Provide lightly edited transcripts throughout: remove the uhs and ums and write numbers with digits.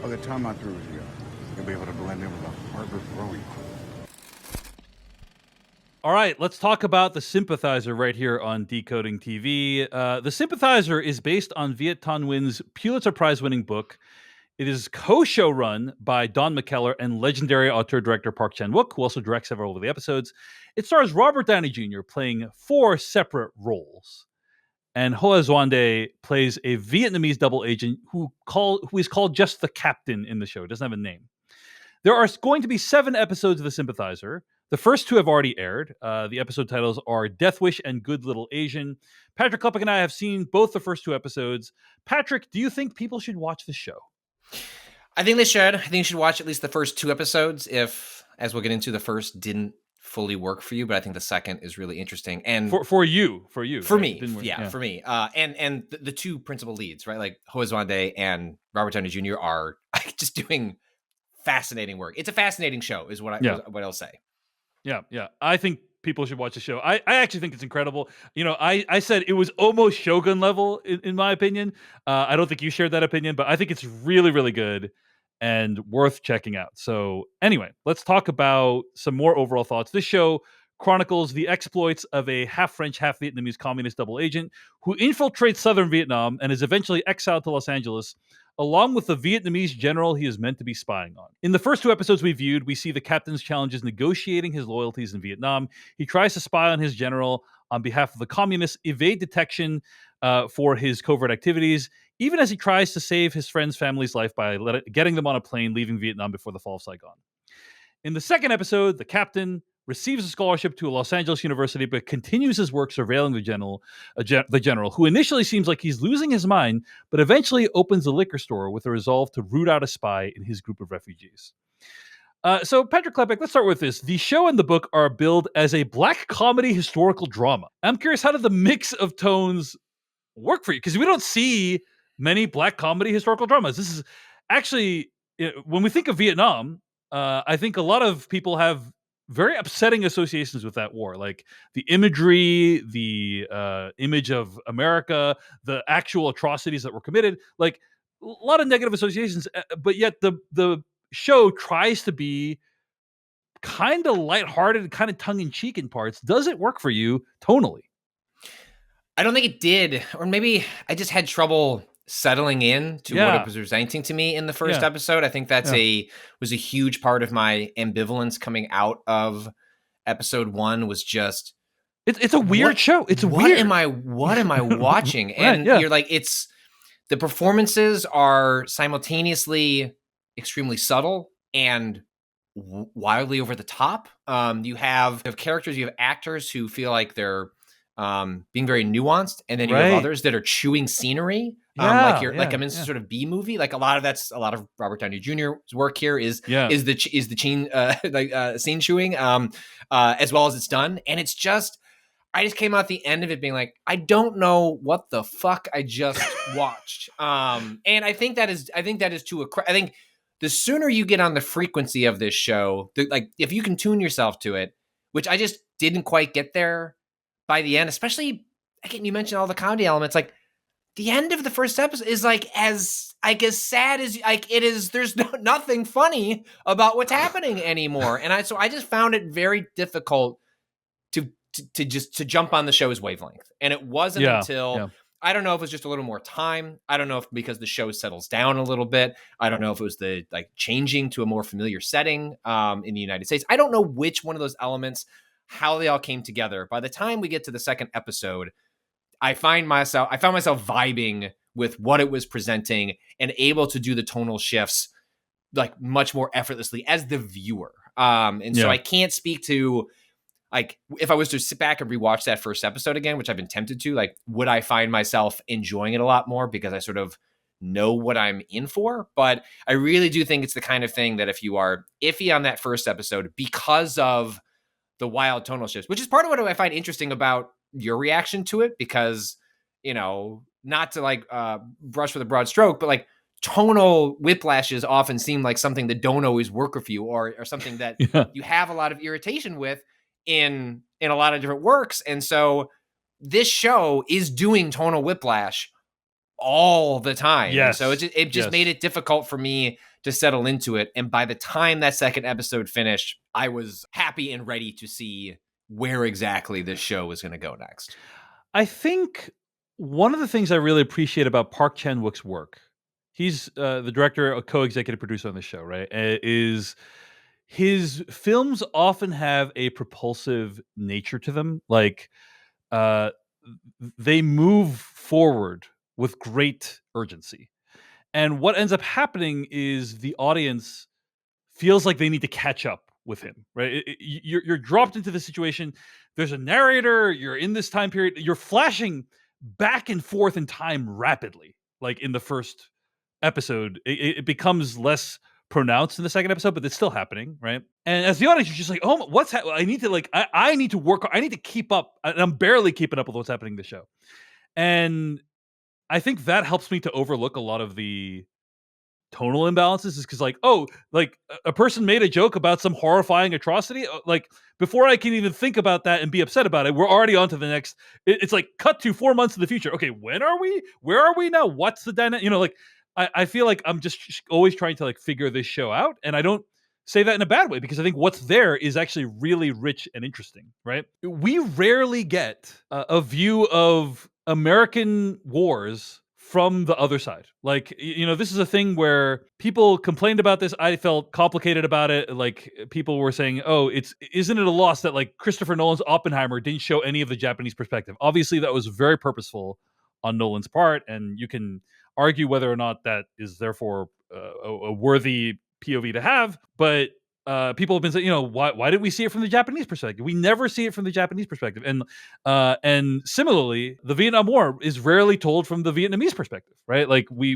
By the time I'm through with you, you'll be able to blend in with the Harvard throwing crew. All right, let's talk about The Sympathizer right here on Decoding TV. The Sympathizer is based on Viet Thanh Nguyen's Pulitzer Prize-winning book. It is co-show run by Don McKellar and legendary auteur-director Park Chan-Wook, who also directs several of the episodes. It stars Robert Downey Jr. playing 4 separate roles. And Hoa Xuande plays a Vietnamese double agent who is called just the captain in the show. It doesn't have a name. There are going to be 7 episodes of The Sympathizer. The first 2 have already aired. The episode titles are Death Wish and Good Little Asian. Patrick Klepek and I have seen both the first 2 episodes. Patrick, do you think people should watch the show? I think they should. I think you should watch at least the first 2 episodes if, as we'll get into, the first didn't fully work for you, but I think the second is really interesting. And for you, for right? me, yeah, for me. And the 2 principal leads, right? Like Hoa Xuande and Robert Downey Jr. are just doing fascinating work. It's a fascinating show, is what I'll say. Yeah. I think people should watch the show. I actually think it's incredible. You know, I said it was almost Shogun level in my opinion. I don't think you shared that opinion, but I think it's really, really good and worth checking out. So anyway, let's talk about some more overall thoughts. This show chronicles the exploits of a half French, half Vietnamese communist double agent who infiltrates southern Vietnam and is eventually exiled to Los Angeles, along with the Vietnamese general he is meant to be spying on. In the first 2 episodes we viewed, we see the captain's challenges negotiating his loyalties in Vietnam. He tries to spy on his general on behalf of the communists, evade detection for his covert activities, even as he tries to save his friend's family's life by getting them on a plane leaving Vietnam before the fall of Saigon. In the second episode, the captain receives a scholarship to a Los Angeles university, but continues his work surveilling the general, who initially seems like he's losing his mind, but eventually opens a liquor store with a resolve to root out a spy in his group of refugees. So, Patrick Klepek, let's start with this. The show and the book are billed as a black comedy historical drama. I'm curious, how did the mix of tones work for you? Because we don't see many black comedy historical dramas. This is actually, when we think of Vietnam, I think a lot of people have very upsetting associations with that war, like the imagery, the image of America, the actual atrocities that were committed, like a lot of negative associations. But yet the show tries to be kind of lighthearted, kind of tongue-in-cheek in parts. Does it work for you tonally? I don't think it did, or maybe I just had trouble settling in to what it was presenting to me in the first episode. I think that's was a huge part of my ambivalence coming out of episode 1. Was just it's a weird show. It's what weird. What am I watching? And you're like, it's the performances are simultaneously extremely subtle and wildly over the top. You have characters, you have actors who feel like they're being very nuanced, and then you have others that are chewing scenery. Like I'm in some sort of B movie. Like a lot of Robert Downey Jr.'s work here is the scene chewing, as well as it's done. And it's just, I just came out the end of it being like, I don't know what the fuck I just watched. And I think that is I think the sooner you get on the frequency of this show, like if you can tune yourself to it, which I just didn't quite get there by the end, especially, again, you mentioned all the comedy elements, like the end of the first episode is like as sad as like it is. There's nothing funny about what's happening anymore. And I just found it very difficult to jump on the show's wavelength. And it wasn't until I don't know if it was just a little more time. I don't know if because the show settles down a little bit. I don't know if it was the changing to a more familiar setting in the United States. I don't know which one of those elements, how they all came together. By the time we get to the second episode, I found myself vibing with what it was presenting and able to do the tonal shifts like much more effortlessly as the viewer. So I can't speak to like if I was to sit back and rewatch that first episode again, which I've been tempted to, like would I find myself enjoying it a lot more because I sort of know what I'm in for? But I really do think it's the kind of thing that if you are iffy on that first episode because of the wild tonal shifts, which is part of what I find interesting about your reaction to it, because, you know, not to like brush with a broad stroke, but like tonal whiplashes often seem like something that don't always work with you or something that you have a lot of irritation with in a lot of different works. And so this show is doing tonal whiplash all the time. And Yes. so it just made it difficult for me to settle into it. And by the time that second episode finished, I was happy and ready to see where exactly this show was going to go next. I think one of the things I really appreciate about Park Chan-wook's work, he's the director, a co-executive producer on the show, right? Is his films often have a propulsive nature to them. Like uh, they move forward with great urgency. And what ends up happening is the audience feels like they need to catch up with him, right? You're dropped into the situation. There's a narrator. You're in this time period. You're flashing back and forth in time rapidly. Like in the first episode, it becomes less pronounced in the second episode, but it's still happening, right? And as the audience, you're just like, oh, what's happening? I need to like, I need to work. I need to keep up. And I'm barely keeping up with what's happening in the show. And I think that helps me to overlook a lot of the tonal imbalances, is because like, oh, like a person made a joke about some horrifying atrocity, like before I can even think about that and be upset about it, we're already on to the next. It's like cut to 4 months in the future. Okay, when are we, where are we now, what's the dynamic, like I feel like I'm just always trying to like figure this show out, and I don't say that in a bad way, because I think what's there is actually really rich and interesting, right? We rarely get a view of American wars from the other side. Like, this is a thing where people complained about this. I felt complicated about it. Like people were saying, oh, isn't it a loss that like Christopher Nolan's Oppenheimer didn't show any of the Japanese perspective? Obviously that was very purposeful on Nolan's part, and you can argue whether or not that is therefore a worthy POV to have. But people have been saying, why did we see it from the Japanese perspective? We never see it from the Japanese perspective. And similarly, the Vietnam War is rarely told from the Vietnamese perspective, right? Like we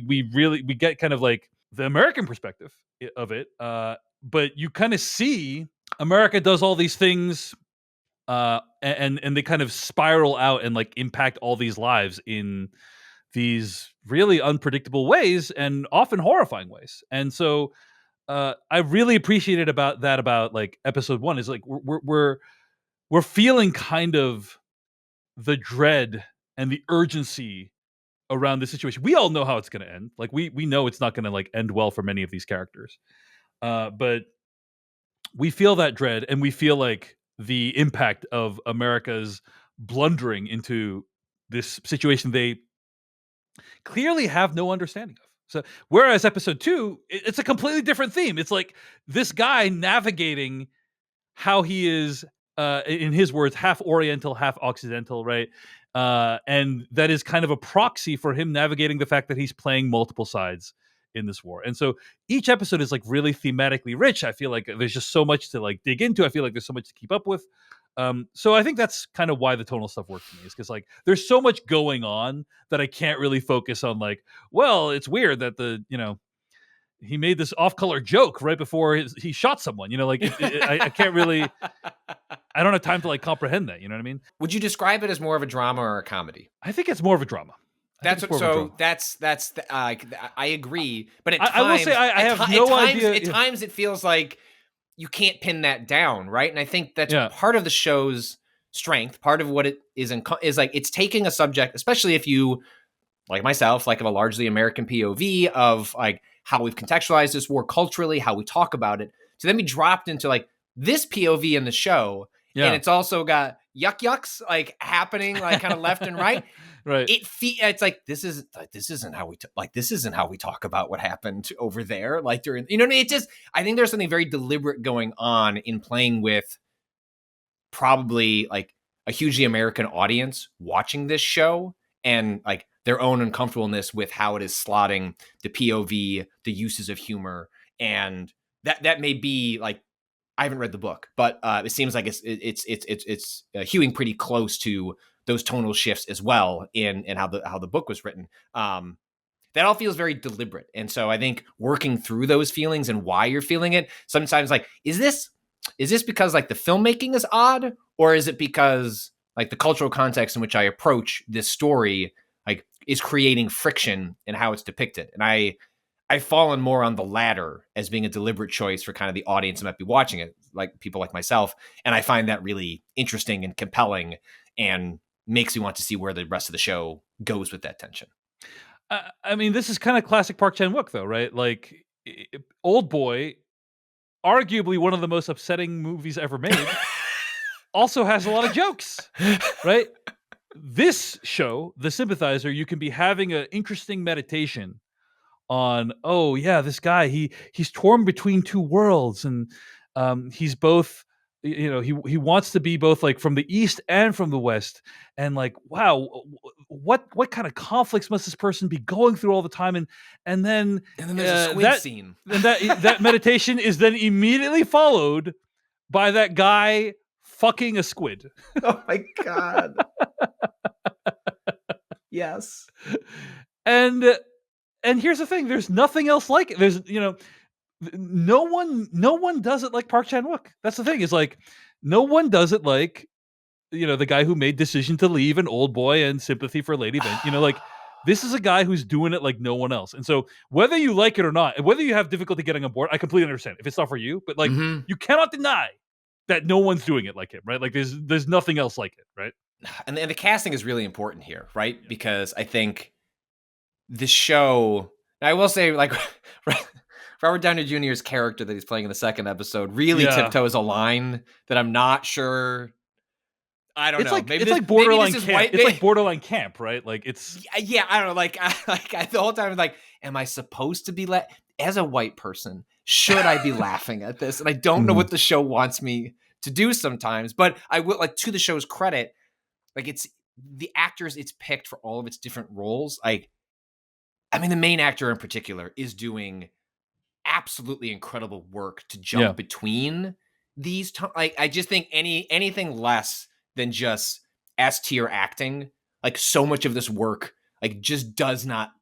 get kind of like the American perspective of it. But you kind of see America does all these things, and they kind of spiral out and like impact all these lives in these really unpredictable ways and often horrifying ways. And so I really appreciated about like episode 1 is like we're feeling kind of the dread and the urgency around the situation. We all know how it's going to end. Like we know it's not going to like end well for many of these characters. But we feel that dread, and we feel like the impact of America's blundering into this situation they clearly have no understanding of. So whereas episode 2, it's a completely different theme. It's like this guy navigating how he is, in his words, half Oriental, half Occidental, right? And that is kind of a proxy for him navigating the fact that he's playing multiple sides in this war. And so each episode is like really thematically rich. I feel like there's just so much to like dig into. I feel like there's so much to keep up with. So I think that's kind of why the tonal stuff works for me, is because like there's so much going on that I can't really focus on like, well, it's weird that he made this off-color joke right before he shot someone, like I can't really, I don't have time to like comprehend that. You know what I mean? Would you describe it as more of a drama or a comedy? I think it's more of a drama. I agree. But at times, I will say I have no idea. At times it feels like you can't pin that down, right? And I think that's part of the show's strength. Part of what it is like it's taking a subject, especially if you, like myself, like have a largely American POV of like how we've contextualized this war culturally, how we talk about it, to then be dropped into like this POV in the show, and it's also got yucks like happening like kind of left and right. Right. It's like this isn't how we talk about what happened over there. Like during, what I mean? It just, I think there's something very deliberate going on in playing with probably like a hugely American audience watching this show, and like their own uncomfortableness with how it is slotting the POV, the uses of humor, and that may be like, I haven't read the book, but it seems like it's hewing pretty close to those tonal shifts as well in how the book was written. That all feels very deliberate, and so I think working through those feelings and why you're feeling it, sometimes like, is this because like the filmmaking is odd, or is it because like the cultural context in which I approach this story like is creating friction in how it's depicted? And I've fallen more on the latter as being a deliberate choice for kind of the audience that might be watching it, like people like myself. And I find that really interesting and compelling, and makes me want to see where the rest of the show goes with that tension. I mean, this is kind of classic Park Chan-wook, though, right? Like, Old Boy, arguably one of the most upsetting movies ever made, also has a lot of jokes, right? This show, The Sympathizer, you can be having an interesting meditation on, oh yeah, this guy, he's torn between two worlds, and he's both, he wants to be both, like, from the east and from the west, and, like, wow, what kind of conflicts must this person be going through all the time, and then And then there's a squid that scene. and that meditation is then immediately followed by that guy fucking a squid. Oh my god. Yes. And here's the thing, there's nothing else like it. There's, no one does it like Park Chan-wook. That's the thing, is like, no one does it like, the guy who made Decision to Leave and Old Boy and Sympathy for Lady Vin. Like, this is a guy who's doing it like no one else. And so whether you like it or not, and whether you have difficulty getting on board, I completely understand if it's not for you, but, like, Mhm. you cannot deny that no one's doing it like him, right? Like, there's nothing else like it, right? And the casting is really important here, right? Because I think the show, I will say, like, Robert Downey Jr.'s character that he's playing in the second episode really Yeah. tiptoes a line that I'm not sure. I don't It's know. like, Maybe it's this- like borderline maybe this is camp. white- It's like borderline camp, right? Like, it's yeah, I don't know. Like, the whole time, I'm like, am I supposed to be as a white person? Should I be laughing at this? And I don't know what the show wants me to do sometimes. But I will, like, to the show's credit, like, it's the actors it's picked for all of its different roles. Like, I mean, the main actor in particular is doing absolutely incredible work to jump Yeah. between these. Like, I just think anything less than just S tier acting, like, so much of this work, like, just does not.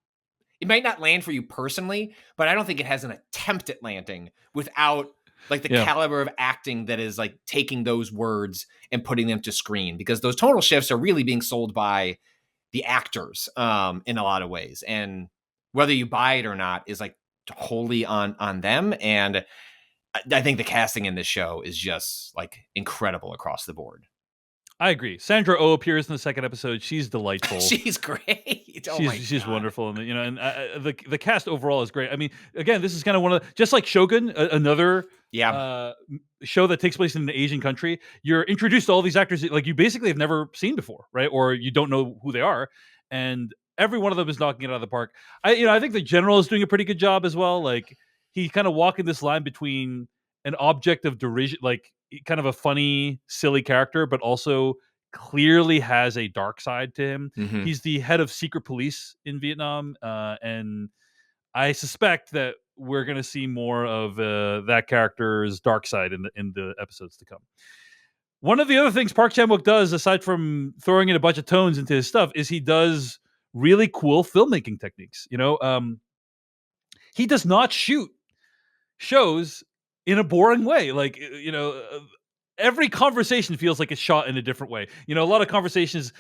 It might not land for you personally, but I don't think it has an attempt at landing without, like, the Yeah. caliber of acting that is, like, taking those words and putting them to screen, because those tonal shifts are really being sold by the actors in a lot of ways, and whether you buy it or not is, like, wholly on them. And I think the casting in this show is just, like, incredible across the board. I agree. Sandra Oh appears in the second episode. She's delightful. She's great. Oh my She's God. wonderful, and and the cast overall is great. I mean, again, this is kind of one of just like Shogun, another show that takes place in an Asian country. You're introduced to all these actors that, like, you basically have never seen before, right? Or you don't know who they are, and every one of them is knocking it out of the park. I think the general is doing a pretty good job as well. Like, he's kind of walking this line between an object of derision, like, kind of a funny, silly character, but also clearly has a dark side to him. Mhm. He's the head of secret police in Vietnam, and I suspect that we're going to see more of that character's dark side in the episodes to come. One of the other things Park Chan-wook does, aside from throwing in a bunch of tones into his stuff, is he does really cool filmmaking techniques. He does not shoot shows in a boring way. Like, every conversation feels like it's shot in a different way. A lot of conversations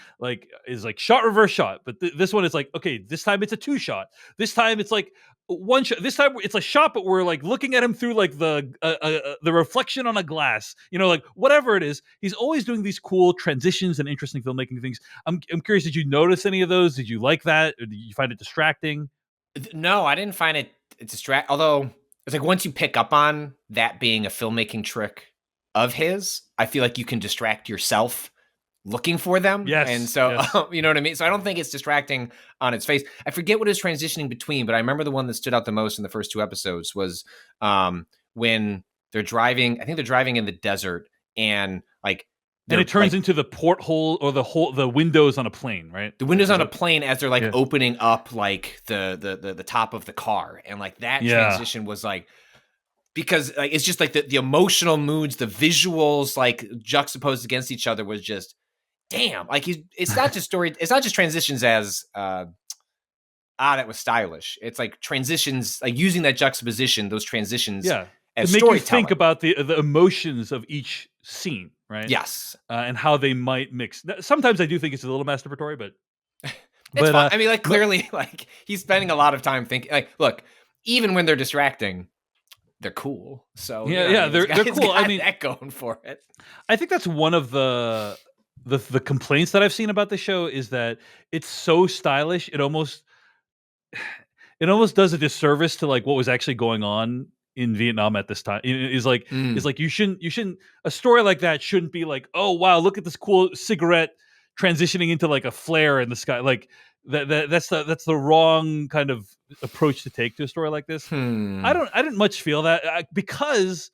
is like shot, reverse shot, but this one is like, okay, this time it's a 2-shot. This time it's like one shot. This time it's a shot, but we're, like, looking at him through, like, the reflection on a glass. Like, whatever it is, he's always doing these cool transitions and interesting filmmaking things. I'm curious. Did you notice any of those? Did you like that, or did you find it distracting? No, I didn't find it distract. Although it's like, once you pick up on that being a filmmaking trick of his, I feel like you can distract yourself looking for them. Yes, And so, yes. you know what I mean? So I don't think it's distracting on its face. I forget what it was transitioning between, but I remember the one that stood out the most in the first 2 episodes was when they're driving. I think they're driving in the desert, and, like, And it turns into the porthole or the windows on a plane, right? the windows on a plane as they're, like, Yeah. opening up, like, the top of the car, and, like, that transition was, like, because, like, it's just like the emotional moods, the visuals, like, juxtaposed against each other was just, damn. Like, it's not just story, it's not just transitions as that was stylish. It's like transitions, like, using that juxtaposition, those transitions, Yeah. as To make you storytelling. think about the emotions of each scene, right? Yes. And how they might mix. Sometimes I do think it's a little masturbatory, but It's fine. I mean, like, clearly, like, he's spending a lot of time thinking, like, look, even when they're distracting, they're cool. So Yeah, they're cool. I mean, that going for it. I think that's one of the complaints that I've seen about the show, is that it's so stylish. It almost it almost does a disservice to like what was actually going on in Vietnam at this time. Is like you shouldn't a story like that shouldn't be like, oh wow, look at this cool cigarette transitioning into like a flare in the sky. Like that's the wrong kind of approach to take to a story like this. I didn't much feel that because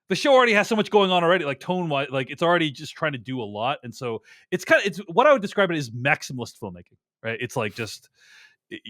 the show already has so much going on already, like tone wise, like it's already just trying to do a lot, and so it's what I would describe it as maximalist filmmaking, right? It's like just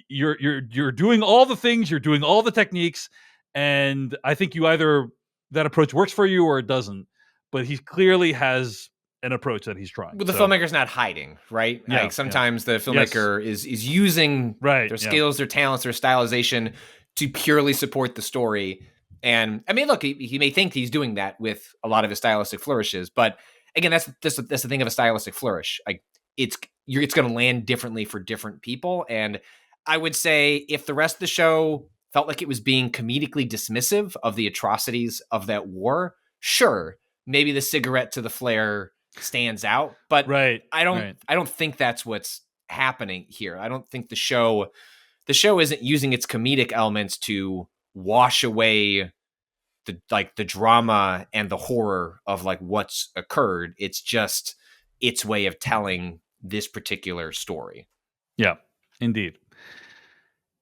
you're doing all the things, you're doing all the techniques, and I think you either that approach works for you or it doesn't. But he clearly has an approach that he's trying. But the filmmaker's not hiding, right? Yeah, like sometimes the filmmaker is using their skills, their talents, their stylization to purely support the story. And I mean, look, he may think he's doing that with a lot of his stylistic flourishes, but again, that's the thing of a stylistic flourish. Like it's going to land differently for different people. And I would say if the rest of the show felt like it was being comedically dismissive of the atrocities of that war, sure, maybe the cigarette to the flare stands out, but I don't think that's what's happening here. I don't think the show isn't using its comedic elements to wash away the drama and the horror of like what's occurred. It's just its way of telling this particular story. Yeah, indeed.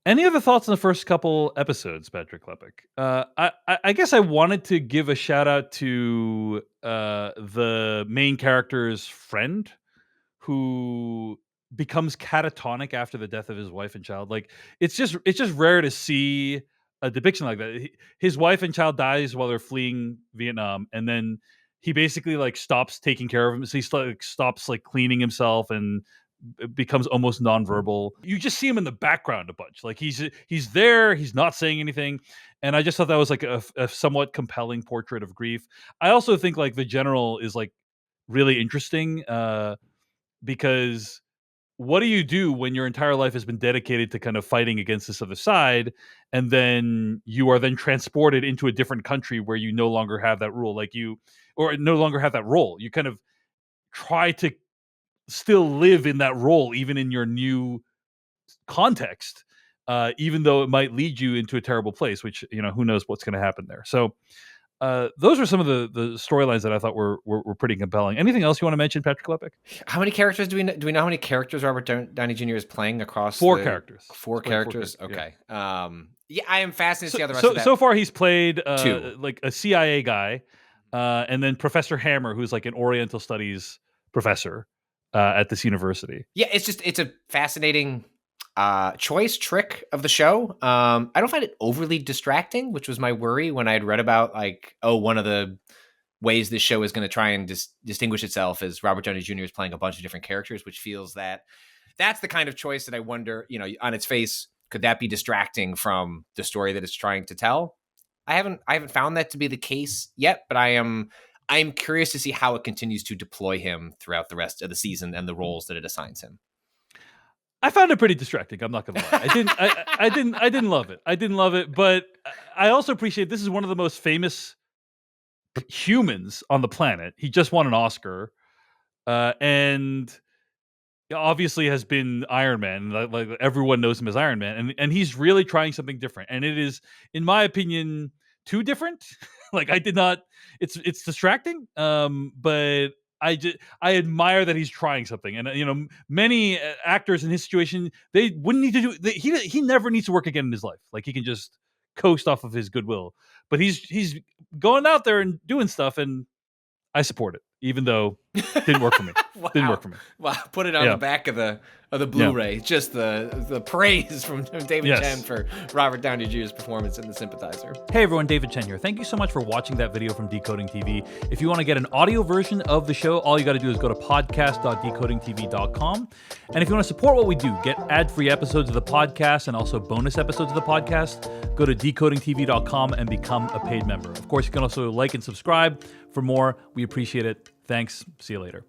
Any other thoughts on the first couple episodes, Patrick Klepek? I guess I wanted to give a shout out to the main character's friend, who becomes catatonic after the death of his wife and child. Like it's just rare to see a depiction like that. His wife and child dies while they're fleeing Vietnam, and then he basically like stops taking care of him. So he stops like cleaning himself and becomes almost nonverbal. You just see him in the background a bunch. Like he's there, he's not saying anything. And I just thought that was like a somewhat compelling portrait of grief. I also think like the general is like really interesting because what do you do when your entire life has been dedicated to kind of fighting against this other side, and then you are then transported into a different country where you no longer have that rule, or no longer have that role. You kind of try to still live in that role, even in your new context, even though it might lead you into a terrible place, which, who knows what's going to happen there. So those are some of the storylines that I thought were pretty compelling. Anything else you want to mention, Patrick Klepek? How many characters do we know how many characters Robert Downey Jr. is playing across Four characters? Four characters. Okay. Yeah. I am fascinated to see how the rest of that. So far, he's played two. like a CIA guy, and then Professor Hammer, who's like an Oriental Studies professor at this university. Yeah, it's a fascinating trick of the show. I don't find it overly distracting, which was my worry when I had read about one of the ways this show is going to try and distinguish itself is Robert Downey Jr. is playing a bunch of different characters, which feels that's the kind of choice that I wonder, on its face, could that be distracting from the story that it's trying to tell? I haven't found that to be the case yet, but I'm curious to see how it continues to deploy him throughout the rest of the season and the roles that it assigns him. I found it pretty distracting. I'm not gonna lie. I didn't love it. I didn't love it, but I also appreciate this is one of the most famous humans on the planet. He just won an Oscar, and obviously has been Iron Man. Like everyone knows him as Iron Man, and he's really trying something different. And it is, in my opinion, too different. Like I did not. It's distracting, but I admire that he's trying something. And many actors in his situation, they wouldn't need to do. He never needs to work again in his life. Like he can just coast off of his goodwill. But he's going out there and doing stuff, and I support it, even though it didn't work for me. Wow. Didn't work for me. Wow, put it on the back of the Blu-ray. Yeah. Just the praise from David Chen for Robert Downey Jr.'s performance in The Sympathizer. Hey everyone, David Chen here. Thank you so much for watching that video from Decoding TV. If you want to get an audio version of the show, all you got to do is go to podcast.decodingtv.com. And if you want to support what we do, get ad-free episodes of the podcast and also bonus episodes of the podcast, go to decodingtv.com and become a paid member. Of course, you can also like and subscribe for more. We appreciate it. Thanks. See you later.